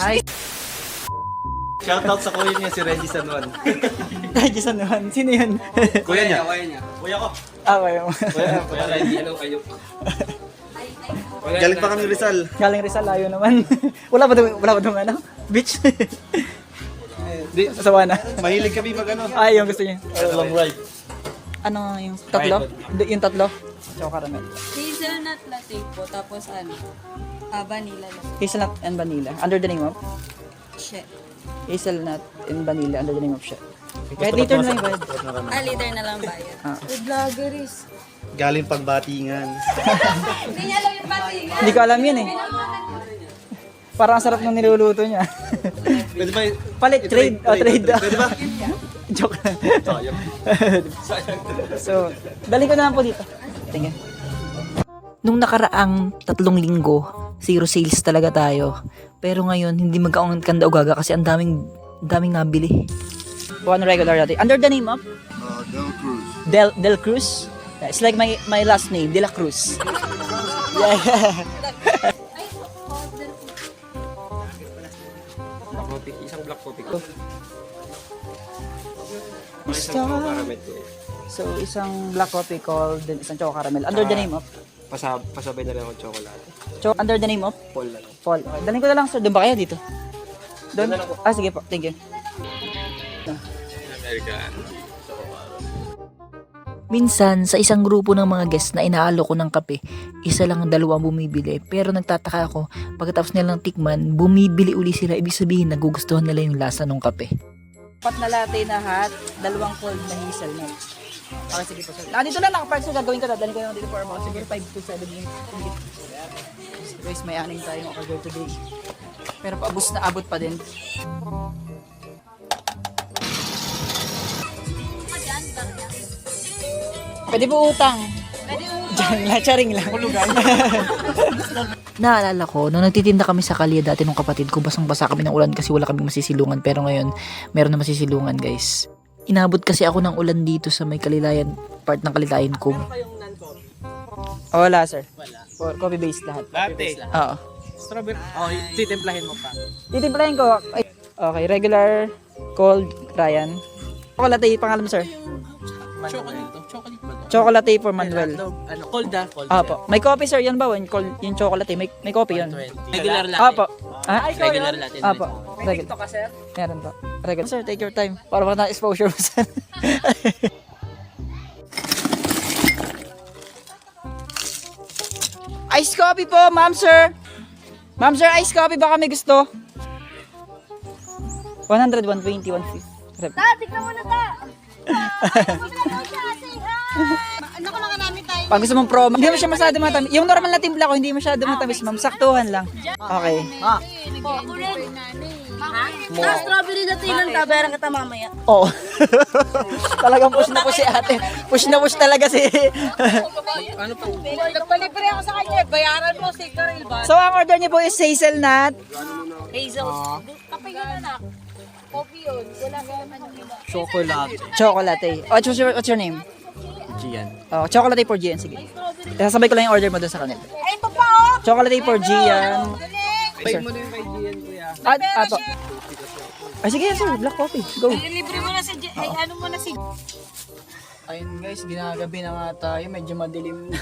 Hi. Shoutout sa kuya niya si Reggie San Juan. Reggie San Juan. Sino yun? Kuya niya. Kuya ko. Kuya mo. Kuya Reggie. Ano kayo? Galing pa kami Rizal. Galing Rizal, layo naman. wala ba dong ano? Beach? Sawa na. Mahilig kami mag ano. Ay, yung gusto niya. Long ride. Ano yung tatlo? Yung tatlo? Choco caramel. Hazelnut latte po, tapos ano, vanilla latte. Hazelnut and vanilla. Under the name of? Shit. Hazelnut and vanilla under the name of Chef. Kahit liter na lang yung bayad. Liter na lang bayad. Vloggeries. Galing pagbatingan. Hindi niya alam yung patingan. Hindi ko alam yun eh. Parang ang sarap ng niluluto niya. Pwede ba? Palit, trade. Trade. Pwede ba? Joke lang. So, daling ko na lang po dito. Tingnan. Nung nakaraang 3 linggo, 0 sales talaga tayo. Pero ngayon, hindi magkaong kanda o gaga kasi ang daming nabili. One regular latte. Under the name of? Del Cruz. Del Cruz. It's like my last name, De La Cruz. Yeah. Isang black coffee. So, isang black coffee called, then isang choco caramel. Under the name of? Pasabay na lang ako chocolate. Under the name of? Paul na lang. Paul. Okay, dalhin ko na lang sir. Doon ba kayo dito? Doon? Sige po. Thank you. American. Minsan, sa isang grupo ng mga guests na inaalo ko ng kape, isa lang ang dalawang bumibili. Pero nagtataka ako, pagkatapos nilang tikman, bumibili uli sila. Ibig sabihin, nagugustuhan nila yung lasa ng kape. 4 na latte na hot, 2 cold na hazelnut. Okay, sige po sir. Dito na lang, parang so gagawin ko na. Dalhin ko na dito for about siguro 5 to 7 minutes. Guys, may aning tayong order today. Pero paabos na abot pa din. Pwede po utang. Diyan lang, charing lang. Naalala ko, nung nagtitinda kami sa kalye dati nung kapatid ko, basang-basa kami ng ulan kasi wala kaming masisilungan. Pero ngayon, meron na masisilungan guys. Inabot kasi ako ng ulan dito sa may Kalilayan, part ng Kalilayan Cove. Wala sir. Wala. Coffee based lahat. Latte. Oo. Strawberry. Oh, titimplahin mo pa. Titimplahin ko. Ay, okay, regular, cold, Ryan. Chocolate, pangalan mo sir? Chocolate to. Chocolate ba to? Chocolate for Manuel. Ano, cold ah. Cold. Apo. May coffee sir, yan ba? Yung chocolate, may coffee yun. Regular latte. Apo. Ah, Regular latte. Apo. Regular. ka sir? Meron po. Regular. Sir, take your time. Para baka na-exposure mo sir. Ice coffee po, ma'am sir. Ma'am sir, ice coffee baka may gusto. 100, 120, 150. Tignan mo na ta! Ano ka mga namin tayo? Pag gusto mong promo, hindi mo siya masyado matamis. Yung normal na timpla ko, hindi masyado matamis, ma'am. Saktuhan lang. Okay. Strawberry latte lang, tabayaran kita mamaya. Oh. Talagang push na push si ate. Push na push talaga si... Nagpalibre ako sa kanya, bayaran mo si Karel ba? So, ang order niyo po is hazelnut. Hazel. Kape ka na na. Coffee yun. Wala ka naman yung iba. Chocolate. Chocolate. What's your name? Gian. Oh, chocolate for Gian. Sige. Sasabay ko lang yung order mo doon sa kanila. Ay, ito pa oh! Chocolate for Gian. Pay mo na yung kay Gian, kuya. Apo. Ay, sige sir. Black coffee. Go. Libre mo na si ay ano mo na si Ayun guys, ginagabi na nga tayo. Medyo madilim na.